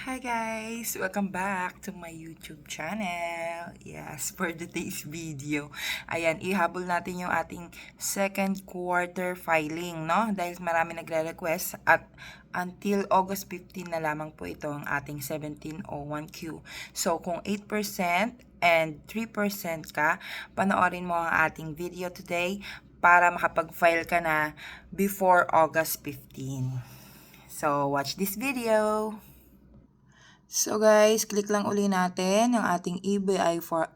Hi guys! Welcome back to my YouTube channel. Yes, for today's video. Ayan, ihabol natin yung ating second quarter filing, no? Dahil marami nagre-request at until August 15 na lamang po ito ang ating 1701Q. So, kung 8% and 3% ka, panoorin mo ang ating video today para makapag-file ka na before August 15. So, watch this video! So guys, click lang uli natin yung ating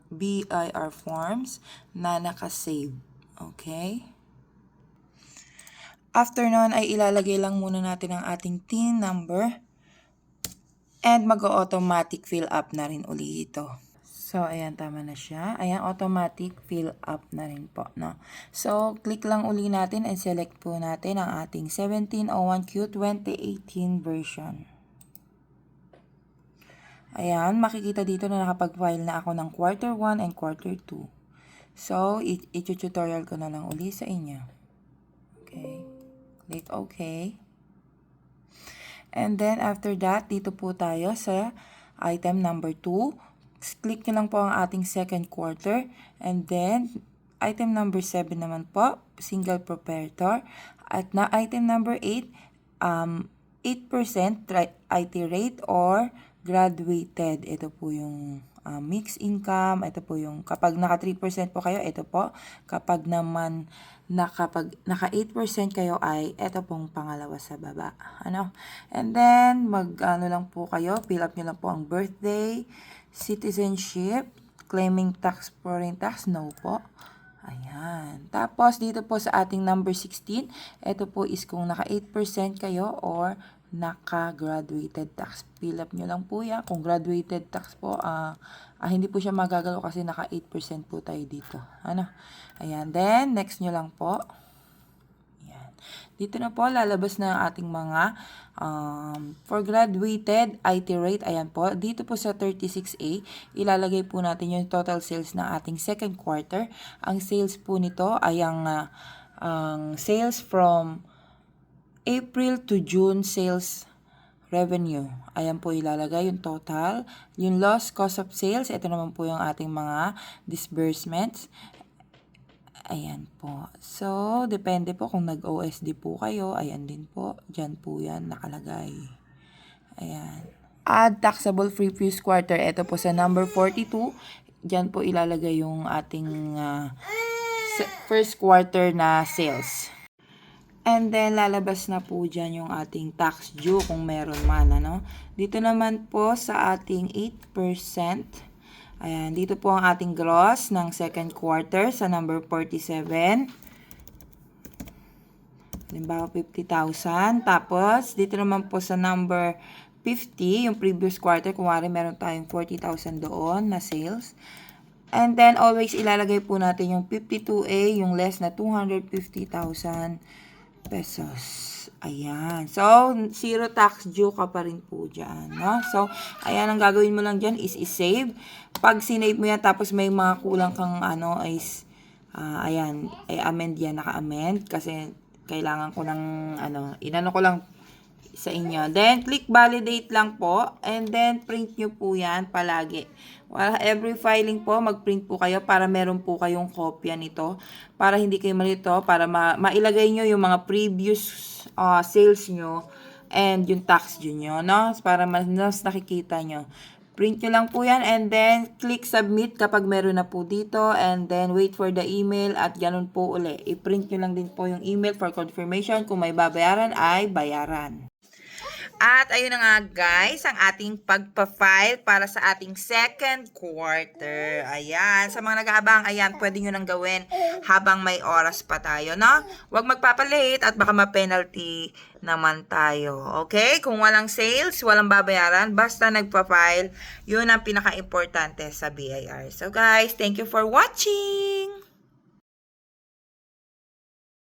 BIR forms na nakasave. Okay? After nun ay ilalagay lang muna natin ang ating TIN number and mag-automatic fill up na rin uli ito. So, ayan, tama na siya. Ayan, automatic fill up na rin po, no? So, click lang uli natin and select po natin ang ating 1701Q 2018 version. Ayan, makikita dito na nakapag-file na ako ng quarter 1 and quarter 2. So, i-tutorial ko na lang uli sa inyo. Okay. Click OK. And then, after that, dito po tayo sa item number 2. Click nyo lang po ang ating second quarter. And then, item number 7 naman po, single proprietor. At na item number 8, 8% IT rate or graduated. Ito po yung mixed income. Ito po yung kapag naka 3% po kayo, ito po. Kapag naman naka 8% kayo ay ito pong pangalawa sa baba. Ano? And then ano lang po kayo, fill up nyo lang po ang birthday, citizenship, claiming tax, foreign tax, no po. Ayan. Tapos, dito po sa ating number 16, ito po is kung naka 8% kayo or naka-graduated tax. Fill up nyo lang po yan. Kung graduated tax po, hindi po siya magagalaw kasi naka 8% po tayo dito. Ano? Ayan. Then, next nyo lang po. Ayan. Dito na po, lalabas na ang ating mga for graduated IT rate. Ayan po. Dito po sa 36A, ilalagay po natin yung total sales ng ating second quarter. Ang sales po nito ay ang sales from April to June sales revenue. Ayan po ilalagay yung total. Yung lost cost of sales, ito naman po yung ating mga disbursements. Ayan po. So, depende po kung nag-OSD po kayo. Ayan din po. Diyan po yan nakalagay. Ayan. Add taxable previous quarter. Ito po sa number 42. Diyan po ilalagay yung ating first quarter na sales. And then, lalabas na po dyan yung ating tax due kung meron man, ano. Dito naman po sa ating 8%, ayan, dito po ang ating gross ng second quarter sa number 47. Halimbawa, 50,000. Tapos, dito naman po sa number 50, yung previous quarter, kung wari meron tayong 40,000 doon na sales. And then, always ilalagay po natin yung 52A, yung less na 250,000 pesos. Ayan. So, zero tax due ka pa rin po dyan, no? So, ayan, ang gagawin mo lang dyan is i-save. Pag sinave mo yan, tapos may mga kulang kang is, ayan, amend yan, naka-amend. Kasi, kailangan ko ng, inano ko lang sa inyo. Then, click validate lang po. And then, print nyo po yan palagi. Every filing po, mag-print po kayo para meron po kayong kopya nito. Para hindi kayo malito, para mailagay nyo yung mga previous sales nyo and yung tax due nyo, no? Para mas nakikita nyo. Print nyo lang po yan and then click submit kapag meron na po dito and then wait for the email at ganun po uli. I-print nyo lang din po yung email for confirmation. Kung may babayaran ay bayaran. At ayun na nga guys, ang ating pagpa-file para sa ating second quarter. Ayan, sa mga nag-aabang, ayan, pwede nyo nang gawin habang may oras pa tayo, no? Huwag magpapalate at baka ma-penalty naman tayo. Okay? Kung walang sales, walang babayaran, basta nagpa-file, yun ang pinaka-importante sa BIR. So guys, thank you for watching!